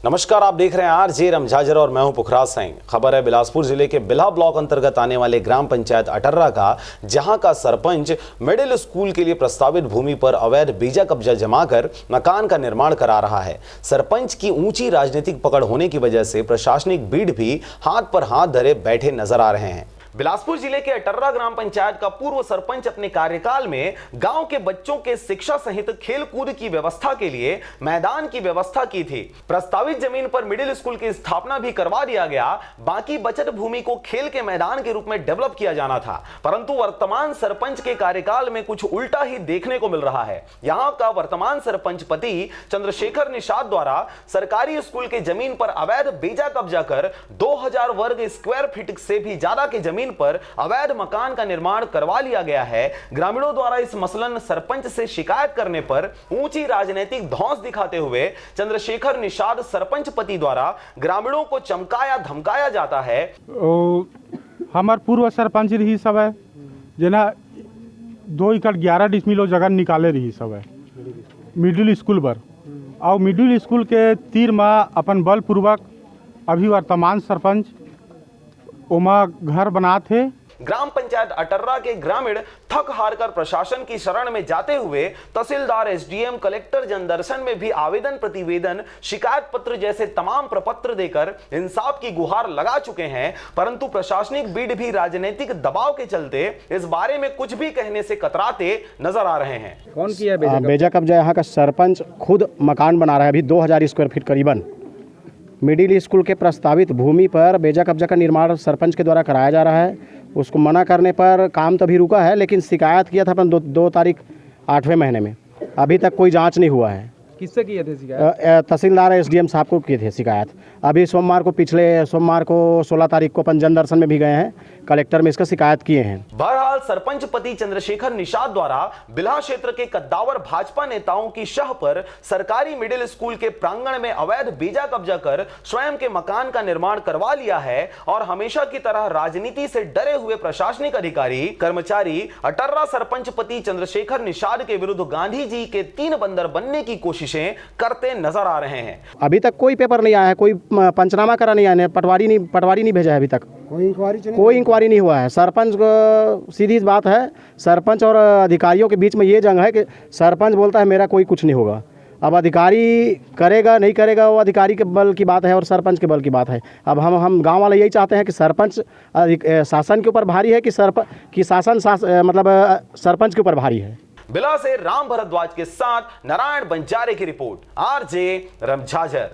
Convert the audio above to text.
नमस्कार, आप देख रहे हैं आरजे रमझाजर और मैं हूं पुखराज सिंह। खबर है बिलासपुर जिले के बिल्हा ब्लॉक अंतर्गत आने वाले ग्राम पंचायत अटर्रा का, जहां का सरपंच मिडिल स्कूल के लिए प्रस्तावित भूमि पर अवैध बेजा कब्जा जमाकर मकान का निर्माण करा रहा है। सरपंच की ऊंची राजनीतिक पकड़ होने की वजह से प्रशासनिक भीड़ भी हाथ पर हाथ धरे बैठे नजर आ रहे हैं। बिलासपुर जिले के अटर्रा ग्राम पंचायत का पूर्व सरपंच अपने कार्यकाल में गांव के बच्चों के शिक्षा सहित खेल कूद की व्यवस्था के लिए मैदान की व्यवस्था की थी। प्रस्तावित जमीन पर मिडिल स्कूल की स्थापना भी करवा दिया गया। बाकी बचत भूमि को खेल के मैदान के रूप में डेवलप किया जाना था, परंतु वर्तमान सरपंच के कार्यकाल में कुछ उल्टा ही देखने को मिल रहा है। यहाँ का वर्तमान सरपंच पति चंद्रशेखर निषाद द्वारा सरकारी स्कूल के जमीन पर अवैध बेजा कब्जा कर 2000 वर्ग स्क्वायर फीट से भी ज्यादा के जमीन पर अवैध मकान का निर्माण करवा लिया गया है। ग्रामीणों द्वारा इस मसलन सरपंच से शिकायत करने पर ऊंची राजनीतिक धौंस दिखाते हुए चंद्रशेखर निषाद सरपंच पति द्वारा ग्रामीणों को चमकाया धमकाया जाता है। हमार पूर्व सरपंच रही सब है जना 2 एकड़ 11 डिसमिल जगह निकाले रही सब है मिडिल स्कूल पर, और मिडिल स्कूल के तीर में अपन बलपूर्वक अभी वर्तमान सरपंच ओमा घर बना थे। ग्राम पंचायत अटर्रा के ग्रामीण थक हार कर प्रशासन की शरण में जाते हुए तहसीलदार, एसडीएम, कलेक्टर जनदर्शन में भी आवेदन, प्रतिवेदन, शिकायत पत्र जैसे तमाम प्रपत्र देकर इंसाफ की गुहार लगा चुके हैं, परंतु प्रशासनिक भीड़ भी राजनीतिक दबाव के चलते इस बारे में कुछ भी कहने से कतराते नजर आ रहे हैं। कौन किया बेजा कब्जा? यहाँ का सरपंच खुद मकान बना रहा है। अभी 2000 स्क्वायर फीट करीबन मिडिल स्कूल के प्रस्तावित भूमि पर बेजा कब्जा का निर्माण सरपंच के द्वारा कराया जा रहा है। उसको मना करने पर काम तभी रुका है, लेकिन शिकायत किया था अपन 2 तारीख 8वें महीने में। अभी तक कोई जांच नहीं हुआ है। किससे किए थे शिकायत? तहसीलदार, एसडीएम साहब को किए थे शिकायत। अभी पिछले सोमवार को 16 तारीख को अपन जनदर्शन में भी गए हैं, कलेक्टर में इसका शिकायत किए हैं। बहरहाल सरपंच पति चंद्रशेखर निषाद द्वारा बिल्हा क्षेत्र के कद्दावर भाजपा नेताओं की शाह पर सरकारी मिडिल स्कूल के प्रांगण में अवैध बेजा कब्जा कर स्वयं के मकान का निर्माण करवा लिया है, और हमेशा की तरह राजनीति से डरे हुए प्रशासनिक अधिकारी कर्मचारी अटर्रा सरपंच पति चंद्रशेखर निषाद के विरुद्ध गांधी जी के 3 बंदर बनने की कोशिशें करते नजर आ रहे हैं। अभी तक कोई पेपर नहीं आया है, कोई पंचनामा करा नहीं आया, पटवारी नहीं भेजा है अभी तक। कोई इंक्वायरी नहीं हुआ है। सरपंच को सीधी बात है, सरपंच और अधिकारियों के बीच में ये जंग है कि सरपंच बोलता है मेरा कोई कुछ नहीं होगा। अब अधिकारी करेगा नहीं करेगा वो अधिकारी के बल की बात है और सरपंच के बल की बात है। अब हम गांव वाले यही चाहते हैं कि सरपंच शासन के ऊपर भारी है कि शासन सरपंच के ऊपर भारी है। बिला से राम भरद्वाज के साथ नारायण बंजारे की रिपोर्ट, आरजे रमझाजर।